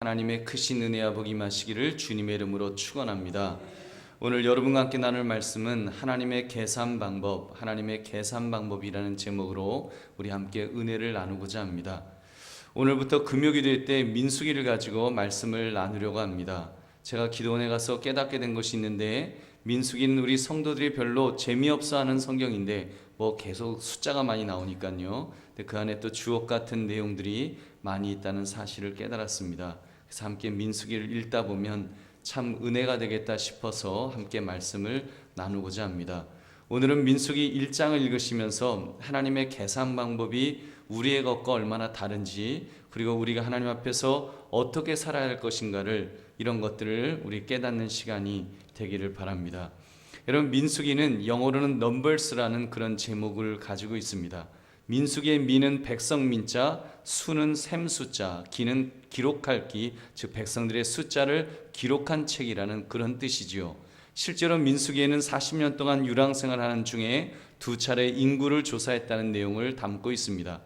하나님의 크신 은혜와 복이 임하시기를 주님의 이름으로 축원합니다. 오늘 여러분과 함께 나눌 말씀은 하나님의 계산 방법이라는 제목으로 우리 함께 은혜를 나누고자 합니다. 오늘부터 금요기도회 때 민수기를 가지고 말씀을 나누려고 합니다. 제가 기도원에 가서 깨닫게 된 것이 있는데, 민수기는 우리 성도들이 별로 재미없어 하는 성경인데 계속 숫자가 많이 나오니까요. 근데 그 안에 또 주옥 같은 내용들이 많이 있다는 사실을 깨달았습니다. 그래서 함께 민수기를 읽다 보면 참 은혜가 되겠다 싶어서 함께 말씀을 나누고자 합니다. 오늘은 민수기 1장을 읽으시면서 하나님의 계산 방법이 우리의 것과 얼마나 다른지, 그리고 우리가 하나님 앞에서 어떻게 살아야 할 것인가를, 이런 것들을 우리 깨닫는 시간이 되기를 바랍니다. 여러분, 민수기는 영어로는 Numbers라는 그런 제목을 가지고 있습니다. 민수기의 미는 백성 민자, 수는 셈 숫자, 기는 기록할 기, 즉 백성들의 숫자를 기록한 책이라는 그런 뜻이지요. 실제로 민수기에는 40년 동안 유랑생활하는 중에 2차례 인구를 조사했다는 내용을 담고 있습니다.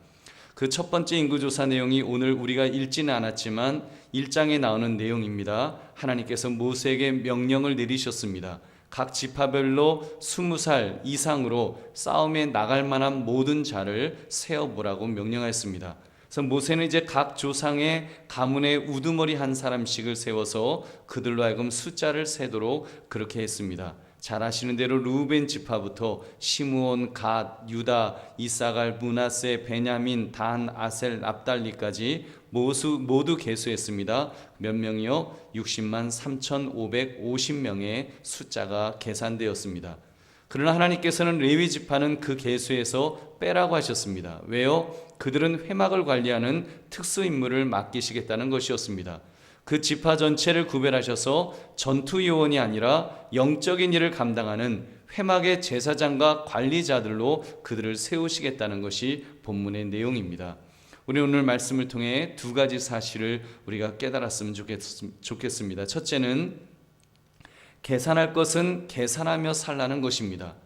그 첫 번째 인구조사 내용이 오늘 우리가 읽지는 않았지만 1장에 나오는 내용입니다. 하나님께서 모세에게 명령을 내리셨습니다. 각 지파별로 20살 이상으로 싸움에 나갈 만한 모든 자를 세어보라고 명령하였습니다. 그래서 모세는 이제 각 조상의 가문에 우두머리 한 사람씩을 세워서 그들로 하여금 숫자를 세도록 그렇게 했습니다. 잘 아시는 대로 루벤 지파부터 시므온, 갓, 유다, 이사갈, 므낫세, 베냐민, 단, 아셀, 납달리까지 모두 계수했습니다. 몇 명이요? 60만 3,550명의 숫자가 계산되었습니다. 그러나 하나님께서는 레위 지파는 그 계수에서 빼라고 하셨습니다. 왜요? 그들은 회막을 관리하는 특수 임무를 맡기시겠다는 것이었습니다. 그 지파 전체를 구별하셔서 전투 요원이 아니라 영적인 일을 감당하는 회막의 제사장과 관리자들로 그들을 세우시겠다는 것이 본문의 내용입니다. 우리 오늘 말씀을 통해 두 가지 사실을 우리가 깨달았으면 좋겠습니다. 첫째는 계산할 것은 계산하며 살라는 것입니다.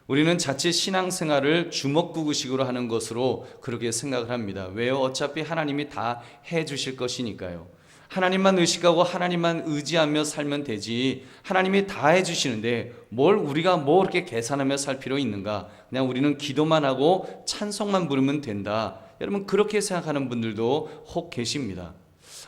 우리는 자칫 신앙생활을 주먹구구식으로 하는 것으로 그렇게 생각을 합니다. 왜요? 어차피 하나님이 다 해주실 것이니까요. 하나님만 의식하고 하나님만 의지하며 살면 되지, 하나님이 다 해주시는데 뭘 우리가 이렇게 계산하며 살 필요 있는가? 그냥 우리는 기도만 하고 찬송만 부르면 된다. 여러분, 그렇게 생각하는 분들도 혹 계십니다.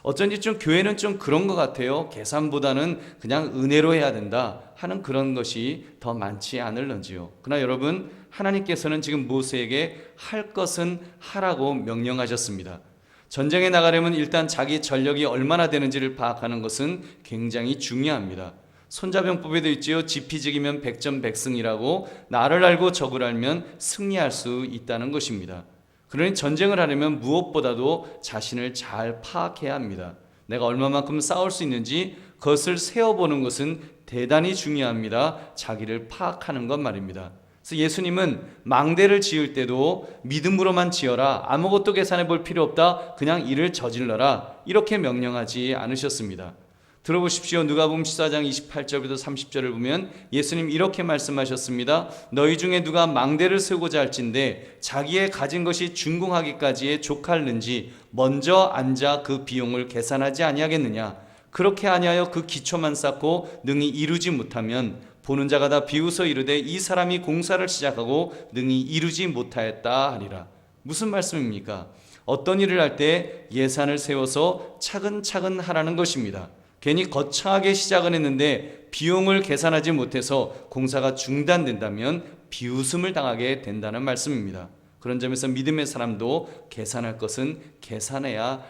어쩐지 좀 교회는 좀 그런 것 같아요. 계산보다는 그냥 은혜로 해야 된다 하는 그런 것이 더 많지 않을런지요. 그러나 여러분, 하나님께서는 지금 모세에게 할 것은 하라고 명령하셨습니다. 전쟁에 나가려면 일단 자기 전력이 얼마나 되는지를 파악하는 것은 굉장히 중요합니다. 손자병법에도 있지요. 지피지기면 백전백승이라고, 나를 알고 적을 알면 승리할 수 있다는 것입니다. 그러니 전쟁을 하려면 무엇보다도 자신을 잘 파악해야 합니다. 내가 얼마만큼 싸울 수 있는지 그것을 세어보는 것은 대단히 중요합니다. 자기를 파악하는 것 말입니다. 그래서 예수님은 망대를 지을 때도 믿음으로만 지어라, 아무것도 계산해 볼 필요 없다, 그냥 일을 저질러라, 이렇게 명령하지 않으셨습니다. 들어보십시오. 누가복음 14장 28절부터 30절을 보면 예수님 이렇게 말씀하셨습니다. 너희 중에 누가 망대를 세우고자 할진대 자기의 가진 것이 준공하기까지에 족할는지 먼저 앉아 그 비용을 계산하지 아니하겠느냐. 그렇게 아니하여 그 기초만 쌓고 능히 이루지 못하면 보는 자가 다 비웃어 이르되 이 사람이 공사를 시작하고 능히 이루지 못하였다 하리라. 무슨 말씀입니까? 어떤 일을 할 때 예산을 세워서 차근차근 하라는 것입니다. 괜히 거창하게 시작은 했는데 비용을 계산하지 못해서 공사가 중단된다면 비웃음을 당하게 된다는 말씀입니다. 그런 점에서 믿음의 사람도 계산할 것은 계산해야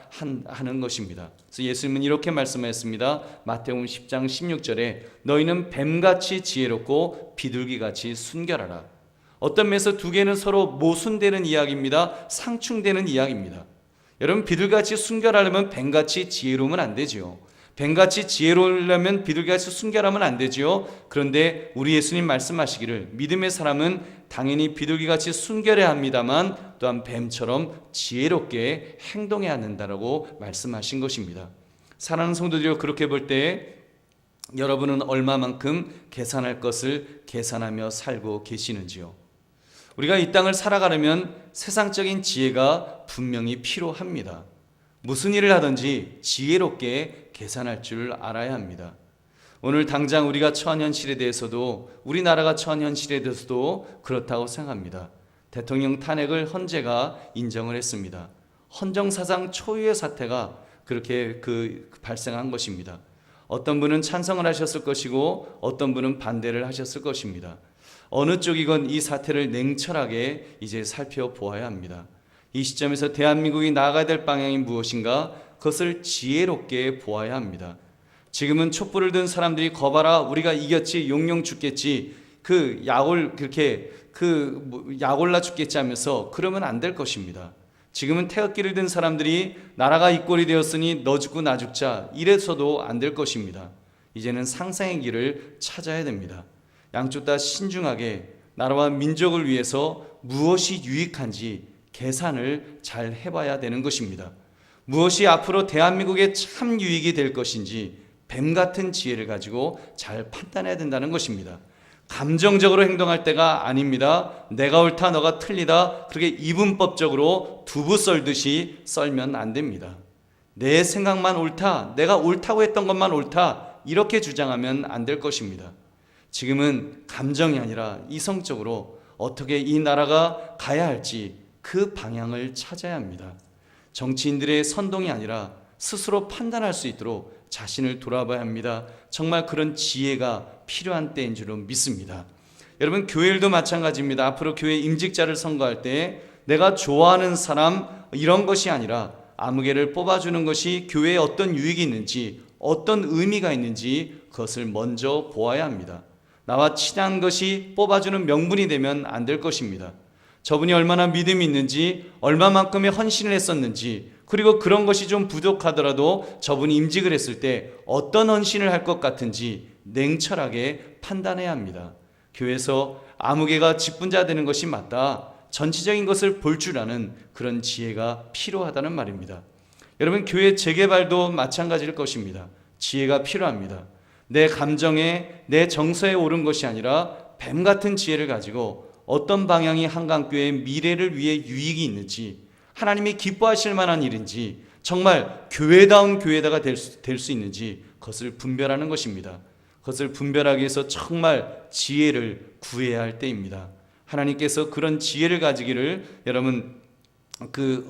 하는 것입니다. 그래서 예수님은 이렇게 말씀하셨습니다. 마태복음 10장 16절에 너희는 뱀같이 지혜롭고 비둘기같이 순결하라. 어떤 면에서 두 개는 서로 모순되는 이야기입니다. 상충되는 이야기입니다. 여러분, 비둘기같이 순결하려면 뱀같이 지혜로우면 안 되죠. 뱀같이 지혜로우려면 비둘기같이 순결하면 안 되지요. 그런데 우리 예수님 말씀하시기를 믿음의 사람은 당연히 비둘기같이 순결해야 합니다만 또한 뱀처럼 지혜롭게 행동해야 한다라고 말씀하신 것입니다. 사랑하는 성도들이여, 그렇게 볼 때 여러분은 얼마만큼 계산할 것을 계산하며 살고 계시는지요? 우리가 이 땅을 살아가려면 세상적인 지혜가 분명히 필요합니다. 무슨 일을 하든지 지혜롭게 계산할 줄 알아야 합니다. 오늘 당장 우리가 처한 현실에 대해서도, 우리나라가 처한 현실에 대해서도 그렇다고 생각합니다. 대통령 탄핵을 헌재가 인정을 했습니다. 헌정사상 초유의 사태가 그렇게 발생한 것입니다. 어떤 분은 찬성을 하셨을 것이고 어떤 분은 반대를 하셨을 것입니다. 어느 쪽이건 이 사태를 냉철하게 이제 살펴보아야 합니다. 이 시점에서 대한민국이 나아가야 될 방향이 무엇인가, 그것을 지혜롭게 보아야 합니다. 지금은 촛불을 든 사람들이 거봐라 우리가 이겼지 용용 죽겠지 약올라 죽겠지 하면서 그러면 안 될 것입니다. 지금은 태극기를 든 사람들이 나라가 이 꼴이 되었으니 너 죽고 나 죽자 이래서도 안 될 것입니다. 이제는 상상의 길을 찾아야 됩니다. 양쪽 다 신중하게 나라와 민족을 위해서 무엇이 유익한지 계산을 잘 해봐야 되는 것입니다. 무엇이 앞으로 대한민국에 참 유익이 될 것인지 뱀 같은 지혜를 가지고 잘 판단해야 된다는 것입니다. 감정적으로 행동할 때가 아닙니다. 내가 옳다 너가 틀리다 그렇게 이분법적으로 두부 썰듯이 썰면 안 됩니다. 내 생각만 옳다, 내가 옳다고 했던 것만 옳다 이렇게 주장하면 안 될 것입니다. 지금은 감정이 아니라 이성적으로 어떻게 이 나라가 가야 할지 그 방향을 찾아야 합니다. 정치인들의 선동이 아니라 스스로 판단할 수 있도록 자신을 돌아봐야 합니다. 정말 그런 지혜가 필요한 때인 줄로 믿습니다. 여러분, 교회일도 마찬가지입니다. 앞으로 교회 임직자를 선거할 때 내가 좋아하는 사람 이런 것이 아니라 아무개를 뽑아주는 것이 교회에 어떤 유익이 있는지 어떤 의미가 있는지 그것을 먼저 보아야 합니다. 나와 친한 것이 뽑아주는 명분이 되면 안 될 것입니다. 저분이 얼마나 믿음이 있는지 얼마만큼의 헌신을 했었는지 그리고 그런 것이 좀 부족하더라도 저분이 임직을 했을 때 어떤 헌신을 할 것 같은지 냉철하게 판단해야 합니다. 교회에서 아무개가 직분자 되는 것이 맞다. 전체적인 것을 볼 줄 아는 그런 지혜가 필요하다는 말입니다. 여러분, 교회 재개발도 마찬가지일 것입니다. 지혜가 필요합니다. 내 감정에 내 정서에 옳은 것이 아니라 뱀 같은 지혜를 가지고 어떤 방향이 한강교회의 미래를 위해 유익이 있는지 하나님이 기뻐하실 만한 일인지 정말 교회다운 교회다가 될 수 있는지 그것을 분별하는 것입니다. 그것을 분별하기 위해서 정말 지혜를 구해야 할 때입니다. 하나님께서 그런 지혜를 가지기를 여러분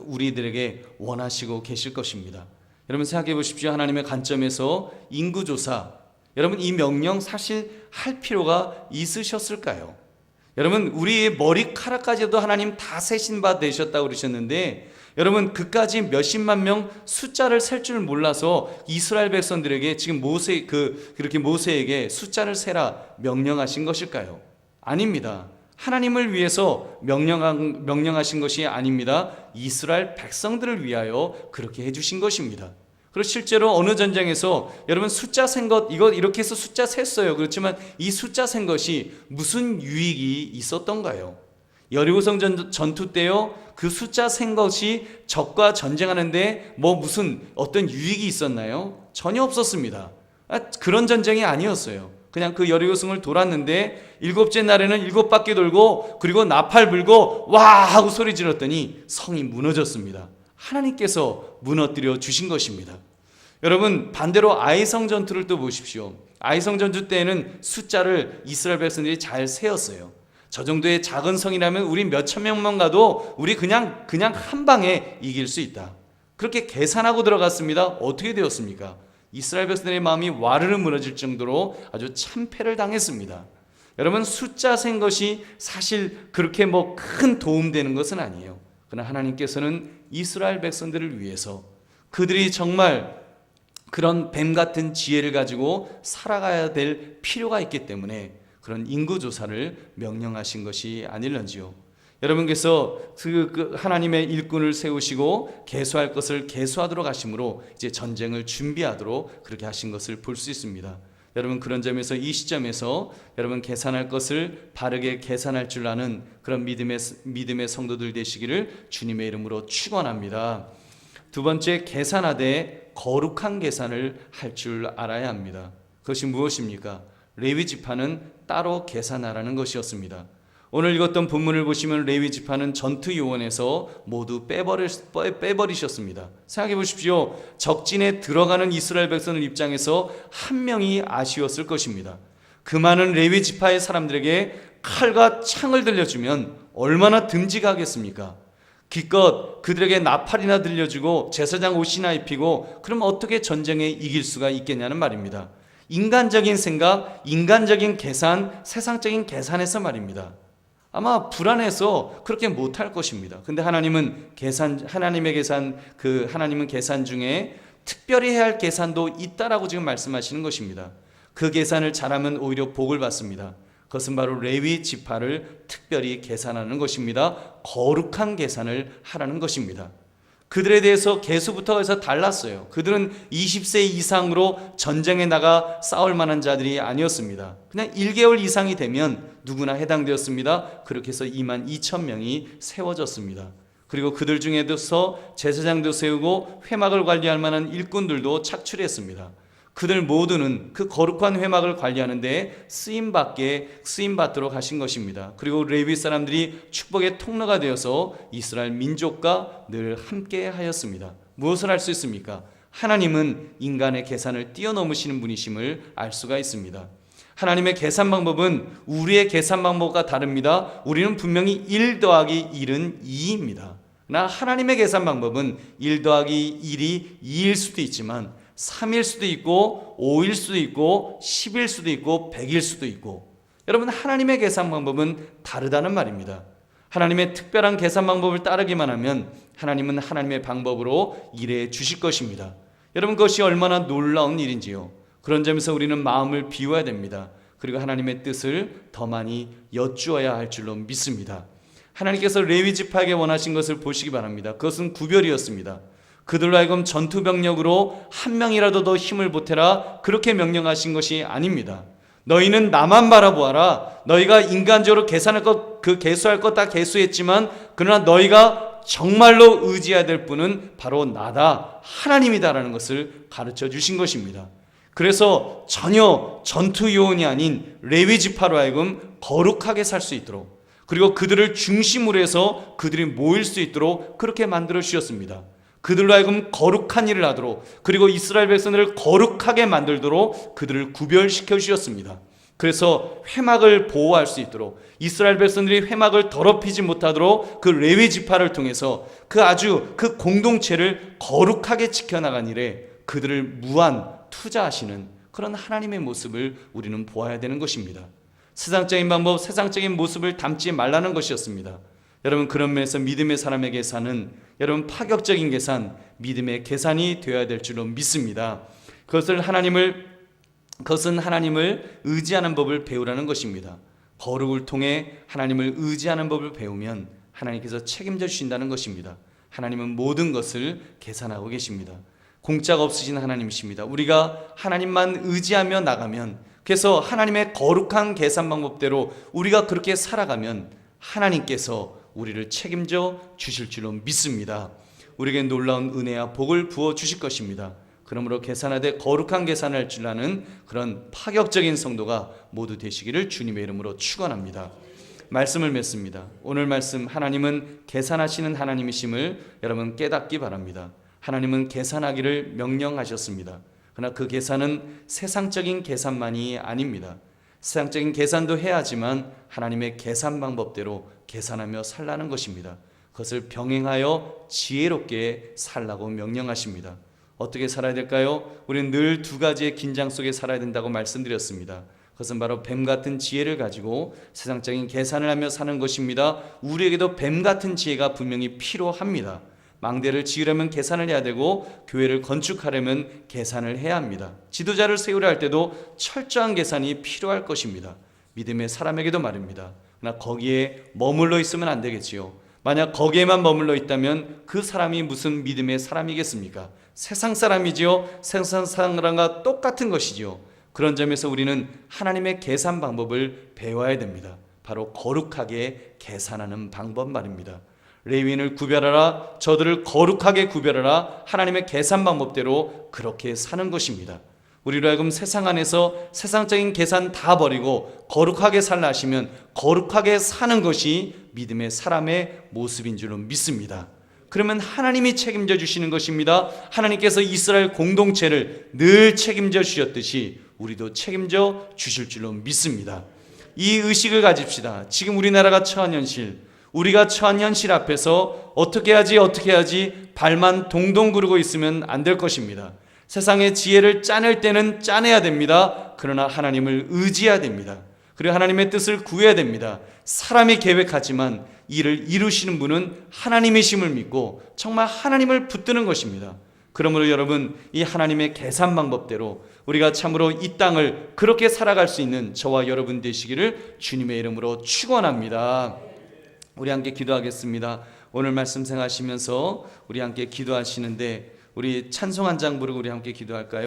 우리들에게 원하시고 계실 것입니다. 여러분 생각해 보십시오. 하나님의 관점에서 인구조사, 여러분 이 명령 사실 할 필요가 있으셨을까요? 여러분 우리의 머리카락까지도 하나님 다 세신 바 되셨다고 그러셨는데 여러분 그까지 몇십만 명 숫자를 셀 줄 몰라서 이스라엘 백성들에게 지금 그렇게 모세에게 숫자를 세라 명령하신 것일까요? 아닙니다. 하나님을 위해서 명령하신 것이 아닙니다. 이스라엘 백성들을 위하여 그렇게 해주신 것입니다. 그리고 실제로 어느 전쟁에서 여러분 숫자 센 것 이거 이렇게 해서 숫자 셌어요. 그렇지만 이 숫자 센 것이 무슨 유익이 있었던가요? 여리고성 전투 때요 그 숫자 센 것이 적과 전쟁하는데 무슨 어떤 유익이 있었나요? 전혀 없었습니다. 그런 전쟁이 아니었어요. 그냥 그 여리고성을 돌았는데 7째 날에는 7바퀴 돌고 그리고 나팔 불고 와 하고 소리 질렀더니 성이 무너졌습니다. 하나님께서 무너뜨려 주신 것입니다. 여러분 반대로 아이성 전투를 또 보십시오. 아이성 전투 때에는 숫자를 이스라엘 백성들이 잘 세었어요. 저 정도의 작은 성이라면 우리 몇천 명만 가도 우리 그냥 한 방에 이길 수 있다. 그렇게 계산하고 들어갔습니다. 어떻게 되었습니까? 이스라엘 백성들의 마음이 와르르 무너질 정도로 아주 참패를 당했습니다. 여러분 숫자 센 것이 사실 그렇게 큰 도움되는 것은 아니에요. 그러나 하나님께서는 이스라엘 백성들을 위해서 그들이 정말 그런 뱀 같은 지혜를 가지고 살아가야 될 필요가 있기 때문에 그런 인구조사를 명령하신 것이 아닐런지요. 여러분께서 하나님의 일꾼을 세우시고 계수할 것을 계수하도록 하심으로 이제 전쟁을 준비하도록 그렇게 하신 것을 볼 수 있습니다. 여러분 그런 점에서 이 시점에서 여러분 계산할 것을 바르게 계산할 줄 아는 그런 믿음의 성도들 되시기를 주님의 이름으로 축원합니다. 두 번째, 계산하되 거룩한 계산을 할 줄 알아야 합니다. 그것이 무엇입니까? 레위 지파는 따로 계산하라는 것이었습니다. 오늘 읽었던 본문을 보시면 레위 지파는 전투 요원에서 모두 빼버리셨습니다. 생각해 보십시오. 적진에 들어가는 이스라엘 백성들 입장에서 한 명이 아쉬웠을 것입니다. 그 많은 레위 지파의 사람들에게 칼과 창을 들려주면 얼마나 듬직하겠습니까? 기껏 그들에게 나팔이나 들려주고 제사장 옷이나 입히고 그럼 어떻게 전쟁에 이길 수가 있겠냐는 말입니다. 인간적인 생각, 인간적인 계산, 세상적인 계산에서 말입니다. 아마 불안해서 그렇게 못할 것입니다. 근데 하나님은 하나님은 계산 중에 특별히 해야 할 계산도 있다라고 지금 말씀하시는 것입니다. 그 계산을 잘하면 오히려 복을 받습니다. 그것은 바로 레위 지파를 특별히 계산하는 것입니다. 거룩한 계산을 하라는 것입니다. 그들에 대해서 계수부터 해서 달랐어요. 그들은 20세 이상으로 전쟁에 나가 싸울 만한 자들이 아니었습니다. 그냥 1개월 이상이 되면 누구나 해당되었습니다. 그렇게 해서 22,000명이 세워졌습니다. 그리고 그들 중에서 제사장도 세우고 회막을 관리할 만한 일꾼들도 착출했습니다. 그들 모두는 그 거룩한 회막을 관리하는 데 쓰임받도록 하신 것입니다. 그리고 레위 사람들이 축복의 통로가 되어서 이스라엘 민족과 늘 함께 하였습니다. 무엇을 할 수 있습니까? 하나님은 인간의 계산을 뛰어넘으시는 분이심을 알 수가 있습니다. 하나님의 계산 방법은 우리의 계산 방법과 다릅니다. 우리는 분명히 1 더하기 1은 2입니다. 그러나 하나님의 계산 방법은 1 더하기 1이 2일 수도 있지만 3일 수도 있고 5일 수도 있고 10일 수도 있고 100일 수도 있고, 여러분 하나님의 계산 방법은 다르다는 말입니다. 하나님의 특별한 계산 방법을 따르기만 하면 하나님은 하나님의 방법으로 일해 주실 것입니다. 여러분 그것이 얼마나 놀라운 일인지요. 그런 점에서 우리는 마음을 비워야 됩니다. 그리고 하나님의 뜻을 더 많이 여쭈어야 할 줄로 믿습니다. 하나님께서 레위 지파에게 원하신 것을 보시기 바랍니다. 그것은 구별이었습니다. 그들로 하여금 전투병력으로 한 명이라도 더 힘을 보태라 그렇게 명령하신 것이 아닙니다. 너희는 나만 바라보아라. 너희가 인간적으로 계산할 것, 계수할 것 다 계수했지만 그러나 너희가 정말로 의지해야 될 분은 바로 나다, 하나님이다라는 것을 가르쳐 주신 것입니다. 그래서 전혀 전투 요원이 아닌 레위 지파로 하여금 거룩하게 살 수 있도록, 그리고 그들을 중심으로 해서 그들이 모일 수 있도록 그렇게 만들어 주셨습니다. 그들로 하여금 거룩한 일을 하도록, 그리고 이스라엘 백성들을 거룩하게 만들도록 그들을 구별시켜 주셨습니다. 그래서 회막을 보호할 수 있도록, 이스라엘 백성들이 회막을 더럽히지 못하도록 그 레위 지파를 통해서 그 공동체를 거룩하게 지켜나간 일에 그들을 무한 투자하시는 그런 하나님의 모습을 우리는 보아야 되는 것입니다. 세상적인 방법, 세상적인 모습을 담지 말라는 것이었습니다. 여러분 그런 면에서 믿음의 사람의 계산은 여러분 파격적인 계산, 믿음의 계산이 되어야 될 줄로 믿습니다. 그것은 하나님을 의지하는 법을 배우라는 것입니다. 거룩을 통해 하나님을 의지하는 법을 배우면 하나님께서 책임져 주신다는 것입니다. 하나님은 모든 것을 계산하고 계십니다. 공짜가 없으신 하나님이십니다. 우리가 하나님만 의지하며 나가면, 그래서 하나님의 거룩한 계산 방법대로 우리가 그렇게 살아가면 하나님께서 우리를 책임져 주실 줄로 믿습니다. 우리에게 놀라운 은혜와 복을 부어 주실 것입니다. 그러므로 계산하되 거룩한 계산을 할 줄 아는 그런 파격적인 성도가 모두 되시기를 주님의 이름으로 축원합니다. 말씀을 맺습니다. 오늘 말씀, 하나님은 계산하시는 하나님이심을 여러분 깨닫기 바랍니다. 하나님은 계산하기를 명령하셨습니다. 그러나 그 계산은 세상적인 계산만이 아닙니다. 세상적인 계산도 해야 하지만 하나님의 계산 방법대로 계산하며 살라는 것입니다. 그것을 병행하여 지혜롭게 살라고 명령하십니다. 어떻게 살아야 될까요? 우리는 늘 2가지의 긴장 속에 살아야 된다고 말씀드렸습니다. 그것은 바로 뱀 같은 지혜를 가지고 세상적인 계산을 하며 사는 것입니다. 우리에게도 뱀 같은 지혜가 분명히 필요합니다. 망대를 지으려면 계산을 해야 되고, 교회를 건축하려면 계산을 해야 합니다. 지도자를 세우려 할 때도 철저한 계산이 필요할 것입니다. 믿음의 사람에게도 말입니다. 그러나 거기에 머물러 있으면 안 되겠지요. 만약 거기에만 머물러 있다면 그 사람이 무슨 믿음의 사람이겠습니까? 세상 사람이지요. 세상 사람과 똑같은 것이지요. 그런 점에서 우리는 하나님의 계산 방법을 배워야 됩니다. 바로 거룩하게 계산하는 방법 말입니다. 레위인을 구별하라, 저들을 거룩하게 구별하라, 하나님의 계산 방법대로 그렇게 사는 것입니다. 우리로 하여금 세상 안에서 세상적인 계산 다 버리고 거룩하게 살라 하시면 거룩하게 사는 것이 믿음의 사람의 모습인 줄로 믿습니다. 그러면 하나님이 책임져 주시는 것입니다. 하나님께서 이스라엘 공동체를 늘 책임져 주셨듯이 우리도 책임져 주실 줄로 믿습니다. 이 의식을 가집시다. 지금 우리나라가 처한 현실, 우리가 처한 현실 앞에서 어떻게 해야지 발만 동동 구르고 있으면 안 될 것입니다. 세상의 지혜를 짜낼 때는 짜내야 됩니다. 그러나 하나님을 의지해야 됩니다. 그리고 하나님의 뜻을 구해야 됩니다. 사람이 계획하지만 이를 이루시는 분은 하나님이심을 믿고 정말 하나님을 붙드는 것입니다. 그러므로 여러분, 이 하나님의 계산 방법대로 우리가 참으로 이 땅을 그렇게 살아갈 수 있는 저와 여러분 되시기를 주님의 이름으로 축원합니다. 우리 함께 기도하겠습니다. 오늘 말씀 생각하시면서 우리 함께 기도하시는데 우리 찬송 한 장 부르고 우리 함께 기도할까요?